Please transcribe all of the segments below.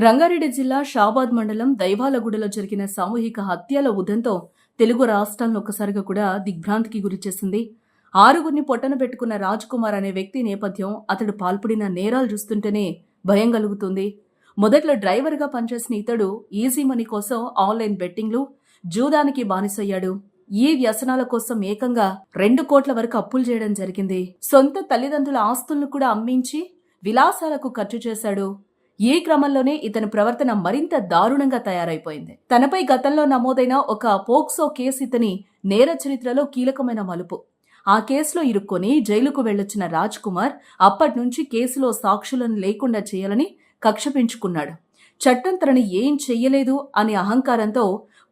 రంగారెడ్డి జిల్లా షాబాద్ మండలం దైవాలగూడలో జరిగిన సామూహిక హత్యల ఉదంతం తెలుగు రాష్ట్రాలను ఒక్కసారిగా కూడా దిగ్భ్రాంతికి గురిచేసింది. ఆరుగురిని పొట్టన పెట్టుకున్న రాజ్ కుమార్ అనే వ్యక్తి నేపథ్యం, అతడు పాల్పడిన నేరాలు చూస్తుంటేనే భయం కలుగుతుంది. మొదట్లో డ్రైవర్గా పనిచేసిన ఇతడు ఈజీ మనీ కోసం ఆన్లైన్ బెట్టింగ్లు, జూదానికి బానిసయ్యాడు. ఈ వ్యసనాల కోసం ఏకంగా 2 కోట్ల వరకు అప్పులు చేయడం జరిగింది. సొంత తల్లిదండ్రుల ఆస్తులను కూడా అమ్మించి విలాసాలకు ఖర్చు చేశాడు. ఈ క్రమంలోనే ఇతని ప్రవర్తన మరింత దారుణంగా తయారైపోయింది. తనపై గతంలో నమోదైన ఒక పోక్సో కేసు ఇతని నేర చరిత్రలో కీలకమైన మలుపు. ఆ కేసులో ఇరుక్కొని జైలుకు వెళ్లొచ్చిన రాజ్ కుమార్ అప్పట్నుంచి కేసులో సాక్షులను లేకుండా చేయాలని కక్ష పెంచుకున్నాడు. చట్టం తనని ఏం చెయ్యలేదు అనే అహంకారంతో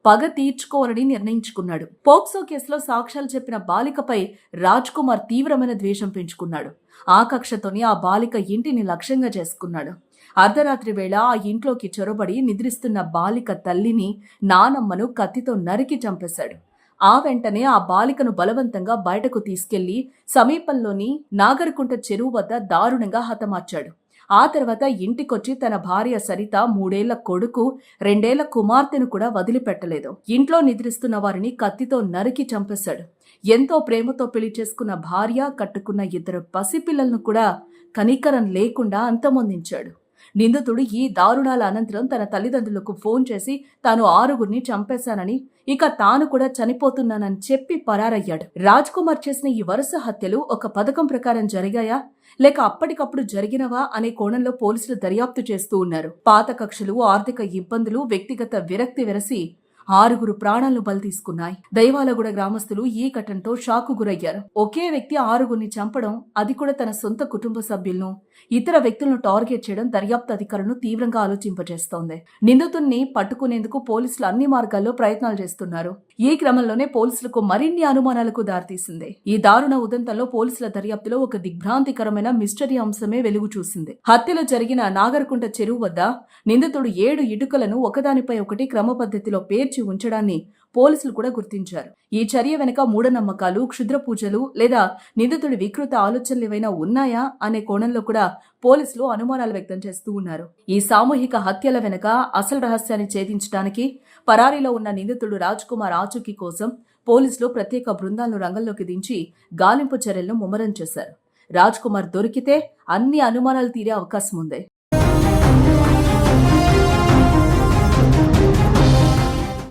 పగ తీర్చుకోవాలని నిర్ణయించుకున్నాడు. పోక్సో కేసులో సాక్ష్యాలు చెప్పిన బాలికపై రాజ్ కుమార్ తీవ్రమైన ద్వేషం పెంచుకున్నాడు. ఆ కక్షతోని ఆ బాలిక ఇంటిని లక్ష్యంగా చేసుకున్నాడు. అర్ధరాత్రి వేళ ఆ ఇంట్లోకి చొరబడి నిద్రిస్తున్న బాలిక తల్లిని, నానమ్మను కత్తితో నరికి చంపేశాడు. ఆ వెంటనే ఆ బాలికను బలవంతంగా బయటకు తీసుకెళ్లి సమీపంలోని నాగర్కుంట చెరువు వద్ద దారుణంగా హతమార్చాడు. ఆ తర్వాత ఇంటికొచ్చి తన భార్య సరిత, 3 ఏళ్ల కొడుకు, 2 ఏళ్ల కుమార్తెను కూడా వదిలిపెట్టలేదు. ఇంట్లో నిద్రిస్తున్న వారిని కత్తితో నరికి చంపేశాడు. ఎంతో ప్రేమతో పెళ్లి చేసుకున్న భార్య, కట్టుకున్న 2 పసిపిల్లలను కూడా కనికరం లేకుండా అంతమొందించాడు. నిందితుడు ఈ దారుణాల అనంతరం తన తల్లిదండ్రులకు ఫోన్ చేసి తాను 6గురిని చంపేశానని, ఇక తాను కూడా చనిపోతున్నానని చెప్పి పరారయ్యాడు. రాజ్ కుమార్ చేసిన ఈ వరుస హత్యలు ఒక పథకం ప్రకారం జరిగాయా, లేక అప్పటికప్పుడు జరిగినవా అనే కోణంలో పోలీసులు దర్యాప్తు చేస్తూ ఉన్నారు. పాత కక్షలు, ఆర్థిక ఇబ్బందులు, వ్యక్తిగత విరక్తి వెరసి 6గురు ప్రాణాలను బలి తీసుకున్నాయి. దైవాలగూడ గ్రామస్తులు ఈ ఘటనతో షాకు గురయ్యారు. ఒకే వ్యక్తి 6గురిని చంపడం, అది కూడా తన సొంత కుటుంబ సభ్యులను, ఇతర వ్యక్తులను టార్గెట్ చేయడం దర్యాప్తు అధికారులను తీవ్రంగా ఆలోచింపజేస్తోంది. నిందితుడిని పట్టుకునేందుకు పోలీసులు అన్ని మార్గాల్లో ప్రయత్నాలు చేస్తున్నారు. ఈ క్రమంలోనే పోలీసులకు మరిన్ని అనుమానాలకు దారితీసింది. ఈ దారుణ ఉదంతంలో పోలీసుల దర్యాప్తులో ఒక దిగ్భ్రాంతికరమైన మిస్టరీ అంశమే వెలుగు చూసింది. హత్యలు జరిగిన నాగర్కుంట చెరువు వద్ద నిందితుడు 7 ఇటుకలను ఒకదానిపై ఒకటి క్రమ పద్ధతిలో పేర్చి ఉంచడాన్ని పోలీసులు కూడా గుర్తించారు. ఈ చర్య వెనుక మూఢనమ్మకాలు, క్షుద్ర పూజలు లేదా నిందితుడి వికృత ఆలోచనలు ఏవైనా ఉన్నాయా అనే కోణంలో కూడా పోలీసులు అనుమానాలు వ్యక్తం చేస్తూ ఉన్నారు. ఈ సామూహిక హత్యల వెనుక అసలు రహస్యాన్ని ఛేదించడానికి పరారీలో ఉన్న నిందితుడు రాజ్ కుమార్ ఆచూకీ కోసం పోలీసులు ప్రత్యేక బృందాలను రంగంలోకి దించి గాలింపు చర్యలను ముమ్మరం చేశారు. రాజ్ కుమార్ దొరికితే అన్ని అనుమానాలు తీరే అవకాశం ఉంది.